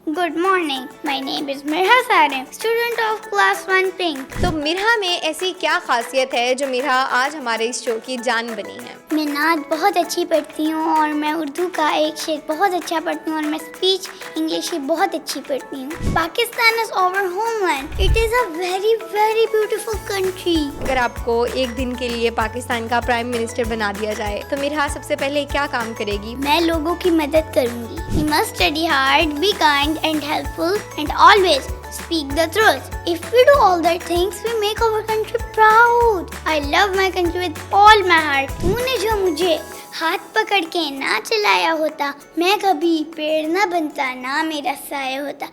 Good morning. My name is Mirha Sarim, student of class 1 Pink. तो मिरहा में ऐसी क्या खासियत है जो मिरहा आज हमारे इस शो की जान बनी है? मैं नात बहुत अच्छी पढ़ती हूँ और मैं उर्दू का एक शेर बहुत अच्छा पढ़ती हूँ और मैं स्पीच इंग्लिश की बहुत अच्छी पढ़ती हूँ। Pakistan is our homeland. It is a very very beautiful country. अगर आपको एक दिन के लिए पाकिस्तान का प्राइम मिनिस्टर बना दिया जाए तो मिरहा सबसे पहले क्या काम करेगी? मैं लोगों की मदद करूँगी. We must study hard, be kind and helpful and always speak the truth. If we do all that things, we make our country proud. I love my country with all my heart. तूने जो मुझे हाथ पकड़ के ना चलाया होता, मैं कभी पेड़ ना बनता, ना मेरा साया होता.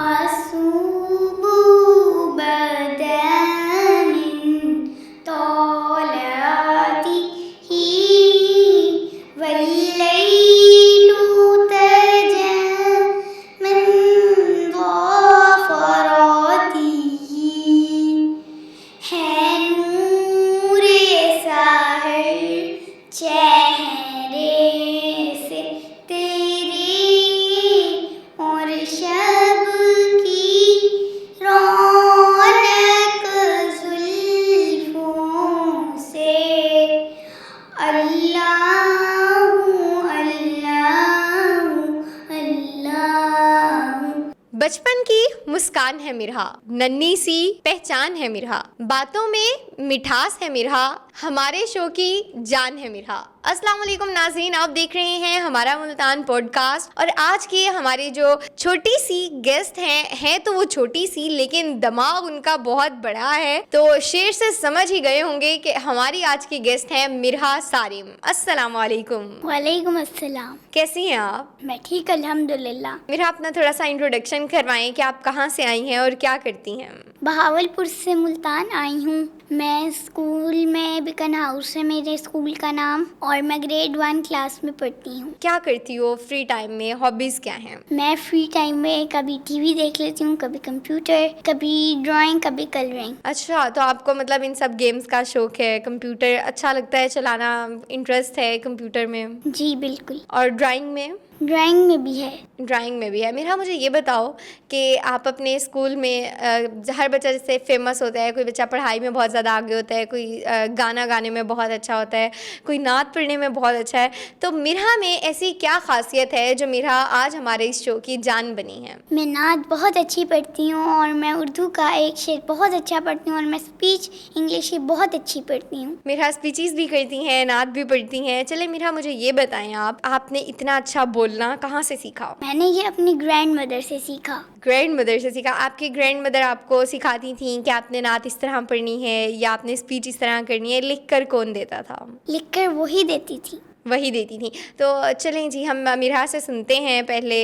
आसूबू बदामिन तौलाती ही वल्लैलु तजा मन ज़फ़रातिही है नूरे साहिर चेहरे से तेरे और शब की रौनक जुल्फ़ों से. अल्लाहु अल्लाहु अल्लाहु. बचपन की मुस्कान है मिरहा, नन्ही सी पहचान है मिरहा, बातों में मिठास है मिरहा, हमारे शो की जान है मिरहा. अस्सलाम वालेकुम नाज़रीन, आप देख रहे हैं हमारा मुल्तान पॉडकास्ट और आज की हमारी जो छोटी सी गेस्ट हैं तो वो छोटी सी लेकिन दिमाग उनका बहुत बड़ा है. तो शेर से समझ ही गए होंगे कि हमारी आज की गेस्ट हैं मिरहा सारिम. अस्सलाम वालेकुम. वालेकुम अस्सलाम. कैसी हैं आप? मैं ठीक अल्हम्दुलिल्लाह. मिरहा अपना थोड़ा सा इंट्रोडक्शन करवाएं कि आप कहाँ से आई हैं और क्या करती हैं? बहावलपुर से मुल्तान आई हूँ. मैं स्कूल में बिकन हाउस है मेरे स्कूल का नाम और मैं ग्रेड 1 क्लास में पढ़ती हूँ. क्या करती हो फ्री टाइम में? हॉबीज क्या हैं? मैं फ्री टाइम में कभी टीवी देख लेती हूँ, कभी कंप्यूटर, कभी ड्राइंग, कभी कलरिंग. अच्छा, तो आपको मतलब इन सब गेम्स का शौक है, कंप्यूटर अच्छा लगता है चलाना, इंटरेस्ट है कंप्यूटर में? जी बिल्कुल. और ड्राइंग में? ड्राइंग में भी है. ड्राइंग में भी है. मेरा मुझे ये बताओ कि आप अपने स्कूल में हर बच्चा जैसे फेमस होता है, कोई बच्चा पढ़ाई में बहुत ज़्यादा आगे होता है, कोई गाना गाने में बहुत अच्छा होता है, कोई नात पढ़ने में बहुत अच्छा है, तो मिरहा में ऐसी क्या खासियत है जो मिरहा आज हमारे इस शो की जान बनी है? मैं नात बहुत अच्छी पढ़ती हूँ और मैं उर्दू का एक शेर बहुत अच्छा पढ़ती हूँ और मैं स्पीच इंग्लिश की बहुत अच्छी पढ़ती हूँ. मिरहा स्पीचेस भी करती हैं, नात भी पढ़ती हैं. चले मिरहा मुझे ये बताएं, आपने इतना अच्छा बोलना कहाँ से सीखा? मैंने ये अपनी ग्रैंड मदर से सीखा. ग्रैंड मदर से सीखा. आपकी ग्रैंड मदर आपको सिखाती थी कि आपने नात इस तरह पढ़नी है या आपने स्पीच इस तरह करनी है? लिख कर कौन देता था? लिखकर वही देती थी. वही देती थी. तो चलें जी, हम मिरहा से सुनते हैं. पहले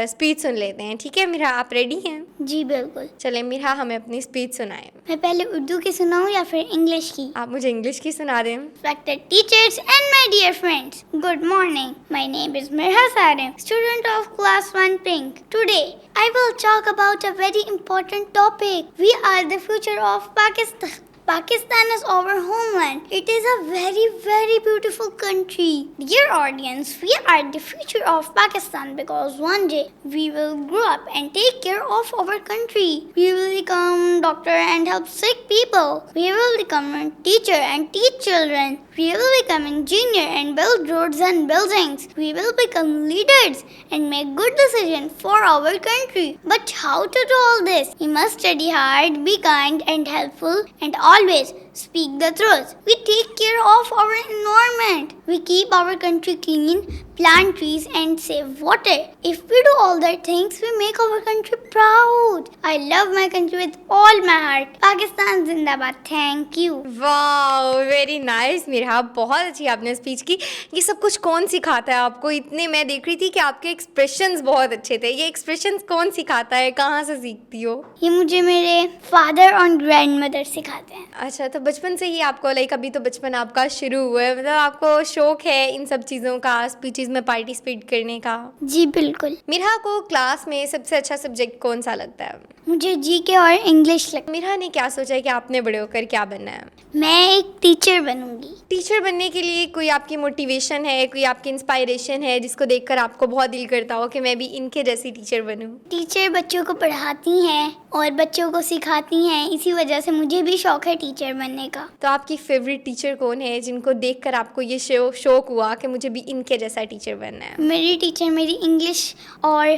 स्पीच सुन लेते हैं. ठीक है मिरहा, आप रेडी हैं? जी बिल्कुल. चलें मिरहा, हमें अपनी स्पीच सुनाएं. मैं पहले उर्दू की सुनाऊँ या फिर इंग्लिश की? आप मुझे इंग्लिश की सुना दें. Respected teachers and my dear friends, good morning. My name is Mirha Sarim, student of class 1 Pink. Today, I will talk about a very important topic. We are the future of Pakistan. Pakistan is our homeland. It is a very, very beautiful country. Dear audience, we are the future of Pakistan because one day we will grow up and take care of our country. We will become doctor and help sick people. We will become a teacher and teach children. We will become engineer and build roads and buildings. We will become leaders and make good decisions for our country. But how to do all this? We must study hard, be kind and helpful and always speak the truth. We take care of our environment. We keep our country clean, plant trees and save water. If we do all that things, we make our country proud. I love my country with all my heart. Pakistan Zindabad. Thank you. वाह, very nice Mirha, बहुत अच्छी आपने speech की. ये सब कुछ कौन सिखाता है आपको? इतने मैं देख रही थी कि आपके एक्सप्रेशंस बहुत अच्छे थे. ये एक्सप्रेशंस कौन सिखाता है? कहाँ से सीखती हो? ये मुझे मेरे फादर और ग्रैंड मदर सिखाते हैं. अच्छा, तो बचपन से ही आपको लाइक अभी तो बचपन आपका शुरू हुआ है, मतलब आपको शौक है इन सब चीज़ों का, स्पीचेस में पार्टिसिपेट करने का? जी बिल्कुल। मिरहा को क्लास में सबसे अच्छा सब्जेक्ट कौन सा लगता है? मुझे जीके और इंग्लिश लगता मिरहा ने क्या सोचा है कि आपने बड़े होकर क्या बनना है? है। मैं एक टीचर बनूंगी। टीचर बनने के लिए कोई आपकी मोटिवेशन है, कोई आपकी इंस्पायरेशन है जिसको देखकर आपको बहुत दिल करता हो कि मैं भी इनके जैसी टीचर बनूं? टीचर बच्चों को पढ़ाती हैं और बच्चों को सिखाती हैं, इसी वजह से मुझे भी शौक है टीचर बनने का। तो आपकी फेवरेट टीचर कौन है जिनको देखकर आपको ये शौक हुआ कि मुझे भी इनके जैसा टीचर बनना है? मेरी टीचर मेरी इंग्लिश और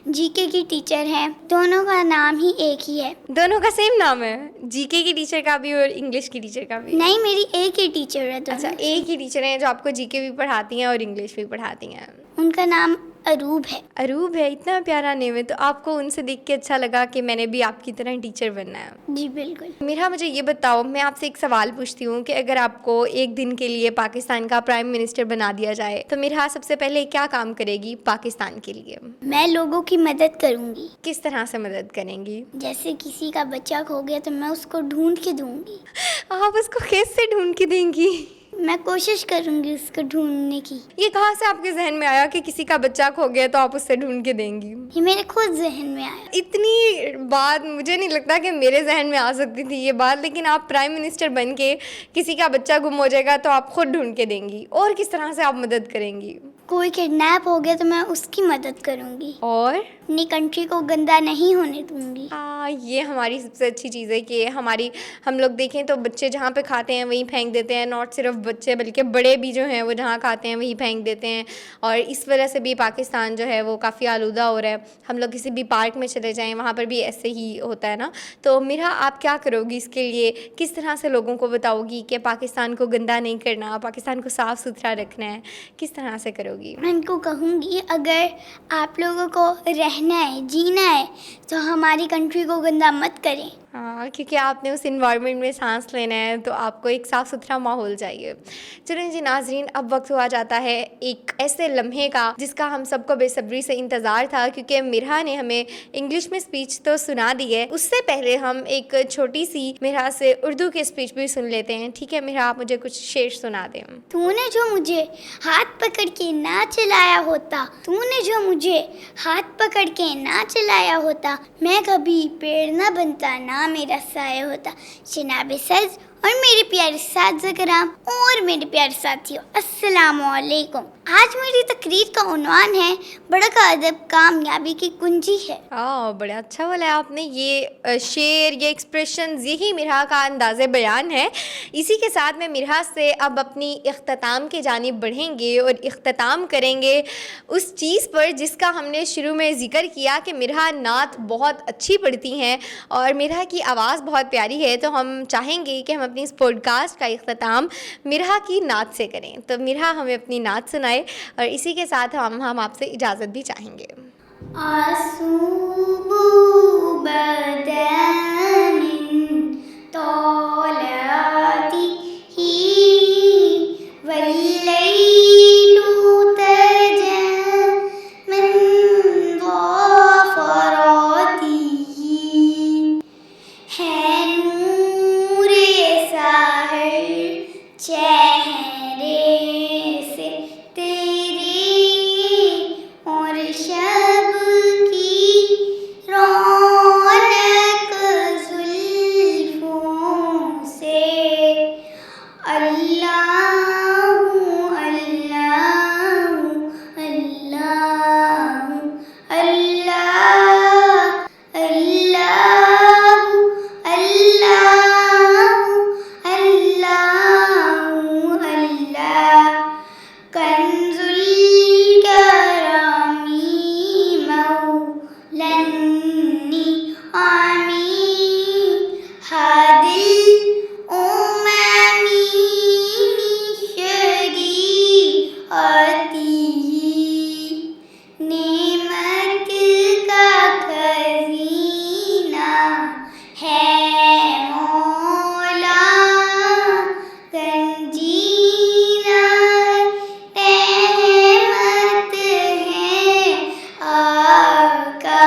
जीके की टीचर हैं। दोनों का नाम ही एक ही है। दोनों का सेम नाम है, जीके की टीचर का भी और इंग्लिश की टीचर का भी? नहीं, मेरी एक ही टीचर है दोनों। अच्छा, एक ही टीचर है जो आपको जीके भी पढ़ाती हैं और इंग्लिश भी पढ़ाती हैं। उनका नाम अरूब है। अरूब है, इतना प्यारा नेम है। तो आपको उनसे देख के अच्छा लगा कि मैंने भी आपकी तरह टीचर बनना है? जी बिल्कुल। मेरा मुझे ये बताओ, मैं आपसे एक सवाल पूछती हूँ कि अगर आपको एक दिन के लिए पाकिस्तान का प्राइम मिनिस्टर बना दिया जाए तो मेरा सबसे पहले क्या काम करेगी पाकिस्तान के लिए? मैं लोगों की मदद करूंगी। किस तरह से मदद करेंगी? जैसे किसी का बच्चा खो गया तो मैं उसको ढूंढ के दूंगी। आप उसको कैसे ढूंढ के देंगी? मैं कोशिश करूंगी उसको ढूंढने की। ये कहाँ से आपके जहन में आया कि किसी का बच्चा खो गया तो आप उससे ढूंढ के देंगी? ये मेरे खुद जहन में आया। इतनी बात मुझे नहीं लगता कि मेरे जहन में आ सकती थी ये बात, लेकिन आप प्राइम मिनिस्टर बन के किसी का बच्चा गुम हो जाएगा तो आप खुद ढूंढ के देंगी। और किस तरह से आप मदद करेंगी? कोई किडनैप हो गया तो मैं उसकी मदद करूंगी। और अपनी कंट्री को गंदा नहीं होने दूंगी। ये हमारी सबसे अच्छी चीज़ है कि हम लोग देखें तो बच्चे जहाँ पे खाते हैं वहीं फेंक देते हैं। नॉट सिर्फ बच्चे बल्कि बड़े भी जो हैं वो जहाँ खाते हैं वहीं फेंक देते हैं, और इस वजह से भी पाकिस्तान जो है वो काफ़ी आलूदा हो रहा है। हम लोग किसी भी पार्क में चले जाएं वहाँ पर भी ऐसे ही होता है ना। तो मेरा आप क्या करोगी इसके लिए? किस तरह से लोगों को बताओगी कि पाकिस्तान को गंदा नहीं करना, पाकिस्तान को साफ़ सुथरा रखना है? किस तरह से करोगी? मैं इनको कहूँगी अगर आप लोगों को रहना है, जीना है तो हमारी कंट्री को गंदा मत करें। हाँ, क्योंकि आपने उस इन्वायरमेंट में सांस लेना है तो आपको एक साफ़ सुथरा माहौल चाहिए। चलें जी नाजरीन, अब वक्त हुआ जाता है एक ऐसे लम्हे का जिसका हम सबको बेसब्री से इंतज़ार था, क्योंकि मिरहा ने हमें इंग्लिश में स्पीच तो सुना दी है। उससे पहले हम एक छोटी सी मिरहा से उर्दू की स्पीच भी सुन लेते हैं। ठीक है मिरहा, आप मुझे कुछ शेर सुना दें। तूने जो मुझे हाथ पकड़ के ना चलाया होता, तूने जो मुझे हाथ पकड़ के ना चलाया होता, मैं कभी पेड़ ना बनता, ना मेरा साया होता। जनाब सज और मेरे प्यारे साथी कराम और मेरे प्यारे साथियों, अस्सलामु अलैकुम। आज मेरी तकरीर का उन्वान है बड़ा का अदब कामयाबी की कुंजी है। बड़ा अच्छा बोला है आपने। ये शेर, ये एक्सप्रेशन, यही मिरहा का अंदाज़े बयान है। इसी के साथ में मिरहा से अब अपनी इख्तिताम की जानिब बढ़ेंगे और इख्तिताम करेंगे उस चीज़ पर जिसका हमने शुरू में ज़िक्र किया कि मिरहा नात बहुत अच्छी पढ़ती हैं और मिरहा की आवाज़ बहुत प्यारी है। तो हम चाहेंगे कि हम अपनी इस पॉडकास्ट का इख्तिताम मिरहा की नात से करें। तो मिरहा हमें अपनी नात सुनाए और इसी के साथ हम आपसे इजाज़त भी चाहेंगे। आसूबू बदामिन तौलाती ही वल्लैलु तजा मन ज़फ़रातिही है नूरे साहिर चेहरे से तेरे और शब की रौनक जुल्फों से। अल्लाहु अल्लाहु अल्लाहु अल्लाह अल्लाहु अल्लाहु अल्लाहु अल्लाह कंजुल करामी मौलन्नी आमी हादिल उमामी शरीअती नेमत का खजीना है मौला गंजीना रहमत है आका।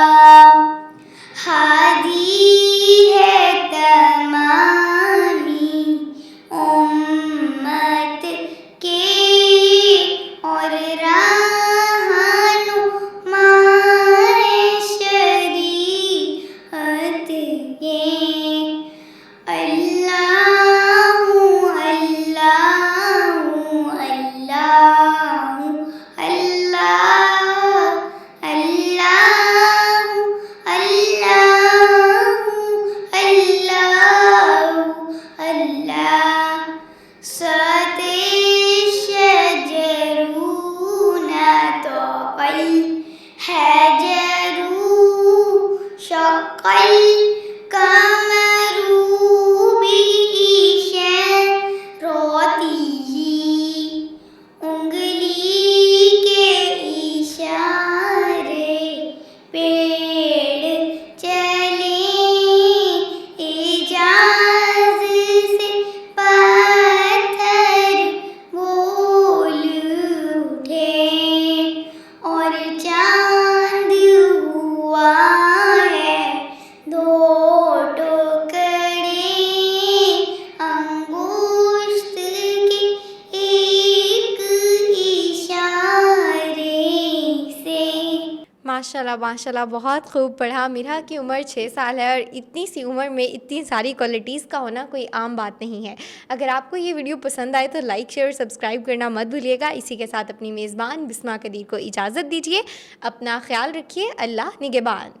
माशाल्लाह माशाल्लाह, बहुत खूब पढ़ा। मिरहा की उम्र 6 साल है और इतनी सी उम्र में इतनी सारी क्वालिटीज़ का होना कोई आम बात नहीं है। अगर आपको ये वीडियो पसंद आए तो लाइक शेयर और सब्सक्राइब करना मत भूलिएगा। इसी के साथ अपनी मेज़बान बिस्मा कदीर को इजाज़त दीजिए। अपना ख्याल रखिए। अल्लाह निगहबान।